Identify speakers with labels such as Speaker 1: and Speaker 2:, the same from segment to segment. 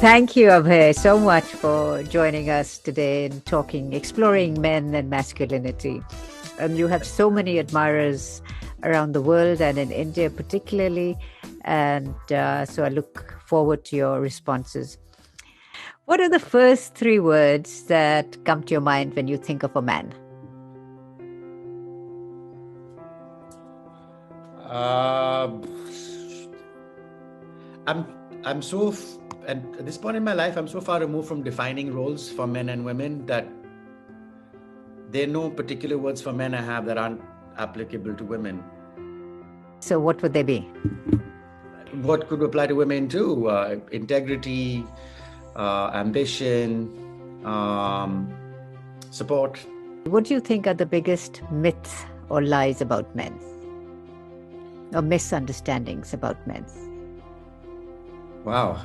Speaker 1: Thank you, Abhay, so much for joining us today and exploring men and masculinity. And you have so many admirers around the world and in India particularly. And so I look forward to your responses. What are the first three words that come to your mind when you think of a man?
Speaker 2: I'm so, and at this point in my life, I'm so far removed from defining roles for men and women that there are no particular words for men I have that aren't applicable to women.
Speaker 1: So what would they be?
Speaker 2: What could apply to women too? Integrity, ambition, support.
Speaker 1: What do you think are the biggest myths or lies about men? Or misunderstandings about men?
Speaker 2: Wow,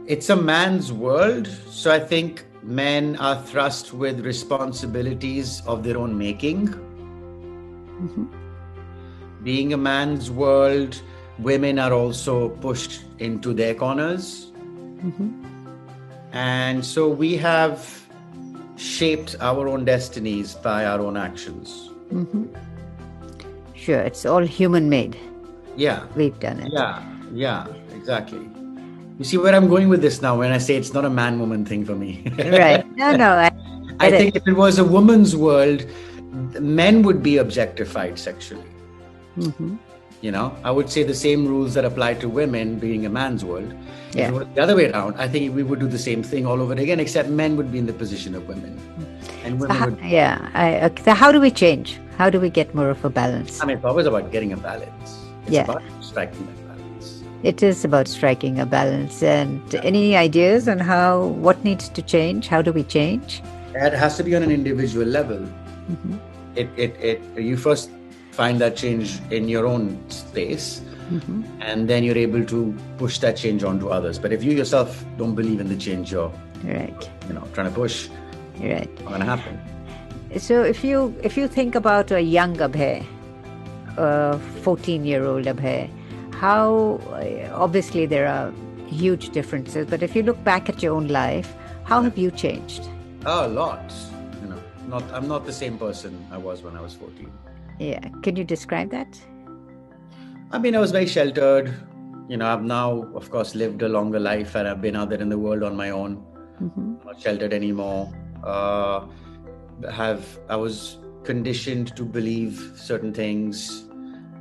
Speaker 2: it's a man's world, so I think men are thrust with responsibilities of their own making.
Speaker 1: Mm-hmm.
Speaker 2: Being a man's world, women are also pushed into their corners.
Speaker 1: Mm-hmm.
Speaker 2: And so we have shaped our own destinies by our own actions.
Speaker 1: Mm-hmm. Sure, it's all human-made.
Speaker 2: Yeah.
Speaker 1: We've done it.
Speaker 2: Yeah, exactly. You see where I'm going with this now when I say it's not a man-woman thing for me.
Speaker 1: Right. No,
Speaker 2: I think if it was a woman's world, men would be objectified sexually.
Speaker 1: Mm-hmm.
Speaker 2: You know, I would say the same rules that apply to women being a man's world.
Speaker 1: Yeah.
Speaker 2: If it was the other way around, I think we would do the same thing all over again, except men would be in the position of women. And women would...
Speaker 1: Yeah. So how do we change? How do we get more of a balance?
Speaker 2: I mean, it's always about getting a balance. It's about striking that balance.
Speaker 1: It is about striking a balance. And any ideas on what needs to change? How do we change?
Speaker 2: It has to be on an individual level.
Speaker 1: Mm-hmm.
Speaker 2: You first find that change in your own space,
Speaker 1: mm-hmm.
Speaker 2: and then you're able to push that change onto others. But if you yourself don't believe in the change you're trying to push,
Speaker 1: right,
Speaker 2: it's not going to happen.
Speaker 1: So if you think about a young Abhay, a 14-year-old Abhay, how obviously there are huge differences, but if you look back at your own life, how have you changed?
Speaker 2: Oh, a lot. I'm not the same person I was when I was 14.
Speaker 1: Yeah. Can you describe that?
Speaker 2: I mean, I was very sheltered. I've now, of course, lived a longer life and I've been out there in the world on my own.
Speaker 1: Mm-hmm.
Speaker 2: I'm not sheltered anymore. I was conditioned to believe certain things,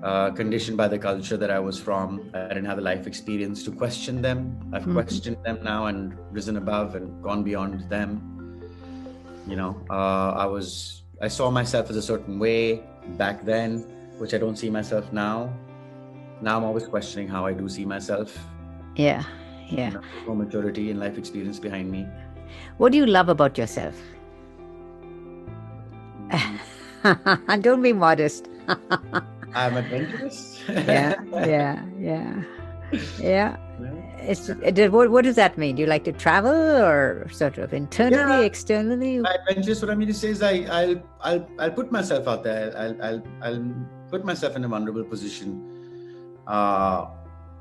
Speaker 2: conditioned by the culture that I was from. I didn't have the life experience to question them. I've
Speaker 1: mm-hmm.
Speaker 2: questioned them now and risen above and gone beyond them. I saw myself as a certain way back then, which I don't see myself now. Now I'm always questioning how I do see myself.
Speaker 1: Yeah.
Speaker 2: More maturity and life experience behind me.
Speaker 1: What do you love about yourself? Don't be modest.
Speaker 2: I'm adventurous.
Speaker 1: Yeah. What does that mean? Do you like to travel or sort of internally, externally?
Speaker 2: Adventurous. What I mean to say is I'll put myself out there. I'll put myself in a vulnerable position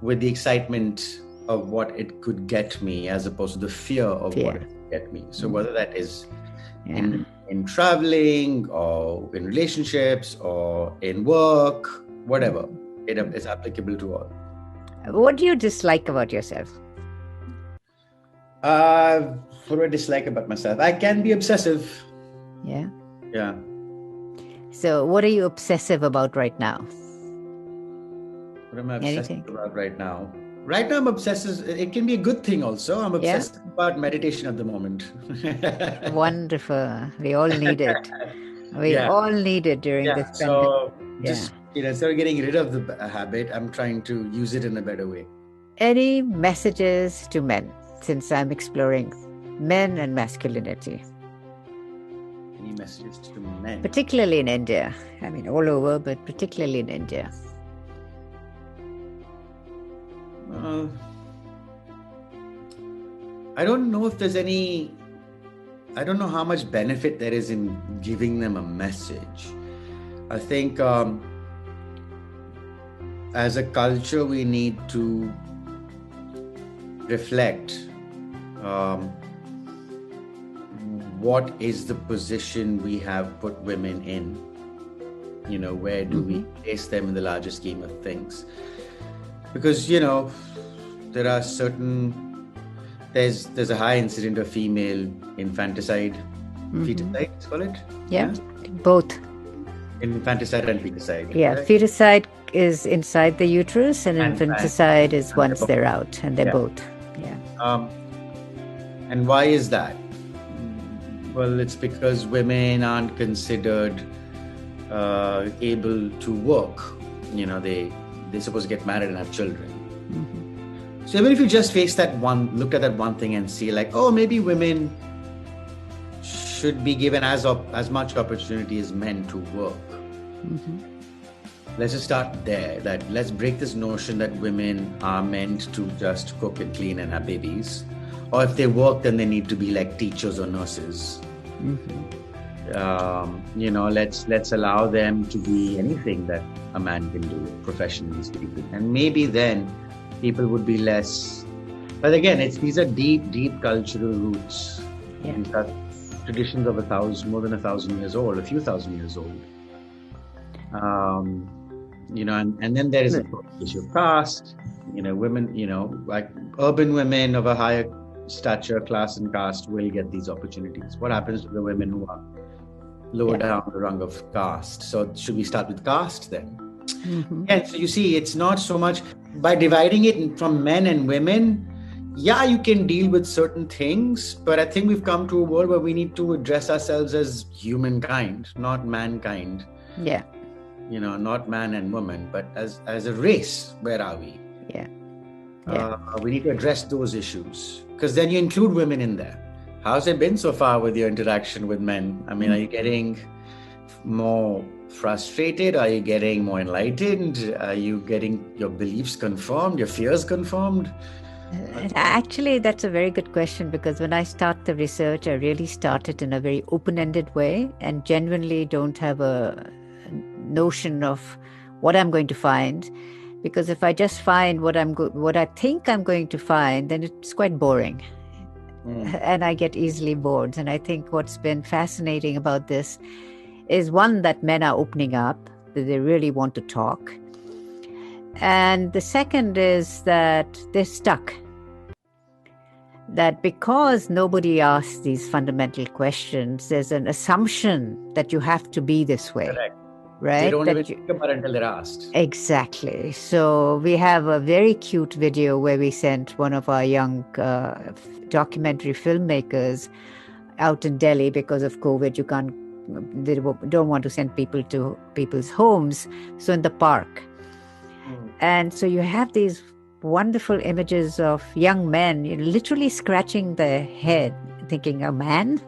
Speaker 2: with the excitement of what it could get me, as opposed to the fear of what it could get me. So whether that is in traveling or in relationships or in work, whatever, it is applicable to all.
Speaker 1: What do you dislike about yourself?
Speaker 2: What do I dislike about myself? I can be obsessive.
Speaker 1: Yeah.
Speaker 2: So
Speaker 1: what are you obsessive about right now?
Speaker 2: What am I obsessive about right now? Right now I'm obsessive. It can be a good thing also. I'm obsessed about meditation at the moment.
Speaker 1: Wonderful. We all need it. We all need it during this pandemic.
Speaker 2: So just, instead of getting rid of the habit, I'm trying to use it in a better way.
Speaker 1: Any messages to men, since I'm exploring men and masculinity?
Speaker 2: Any messages to men?
Speaker 1: Particularly in India. I mean, all over, but particularly in India.
Speaker 2: I don't know if there's any... I don't know how much benefit there is in giving them a message. I think as a culture, we need to reflect um, what is the position we have put women in. Where do we place them in the larger scheme of things? Because, there are there's a high incident of female infanticide, feticide, let's call it?
Speaker 1: Yeah, both.
Speaker 2: Infanticide and feticide.
Speaker 1: Yeah, right? Feticide is inside the uterus and infanticide is once they're out, and they're both. Yeah.
Speaker 2: And why is that? Well, it's because women aren't considered able to work. They're supposed to get married and have children. So even if you just look at that one thing and see like, oh, maybe women should be given as much opportunity as men to work. Let's just start there. Let's break this notion that women are meant to just cook and clean and have babies, or if they work, then they need to be like teachers or nurses. Let's allow them to be anything that a man can do, professionally speaking, and maybe then people would be less. But again, these are deep cultural roots. These are traditions of more than 1,000 years old, a few thousand years old. And then there is a issue of caste. Women, like urban women of a higher stature, class and caste will get these opportunities. What happens to the women who are lower down the rung of caste? So should we start with caste then? And so you see, it's not so much by dividing it from men and women. Yeah, you can deal with certain things, but I think we've come to a world where we need to address ourselves as humankind, not mankind.
Speaker 1: Yeah.
Speaker 2: Not man and woman, but as a race, where are we?
Speaker 1: Yeah.
Speaker 2: We need to address those issues, because then you include women in there. How's it been so far with your interaction with men? I mean, are you getting more frustrated? Are you getting more enlightened? Are you getting your beliefs confirmed, your fears confirmed?
Speaker 1: Actually, that's a very good question, because when I start the research, I really start it in a very open-ended way and genuinely don't have a notion of what I'm going to find. Because if I just find what I think I'm going to find, then it's quite boring. And I get easily bored. And I think what's been fascinating about this is, one, that men are opening up, that they really want to talk. And the second is that they're stuck. That because nobody asks these fundamental questions, there's an assumption that you have to be this way.
Speaker 2: Correct.
Speaker 1: Right?
Speaker 2: They don't even think about it until they're asked.
Speaker 1: Exactly. So we have a very cute video where we sent one of our young documentary filmmakers out in Delhi because of COVID. They don't want to send people to people's homes. So in the park. And so you have these wonderful images of young men, literally scratching their head, thinking, a man?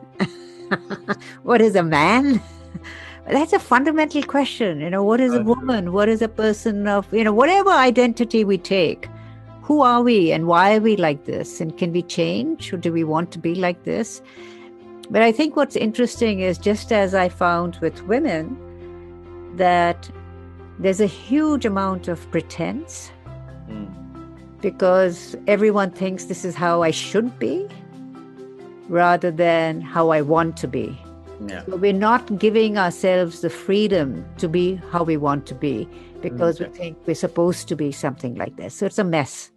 Speaker 1: What is a man? That's a fundamental question. What is a woman? What is a person of, whatever identity we take? Who are we and why are we like this? And can we change? Or do we want to be like this? But I think what's interesting is, just as I found with women, that there's a huge amount of pretense because everyone thinks this is how I should be rather than how I want to be.
Speaker 2: Yeah.
Speaker 1: So we're not giving ourselves the freedom to be how we want to be because we think we're supposed to be something like this. So it's a mess.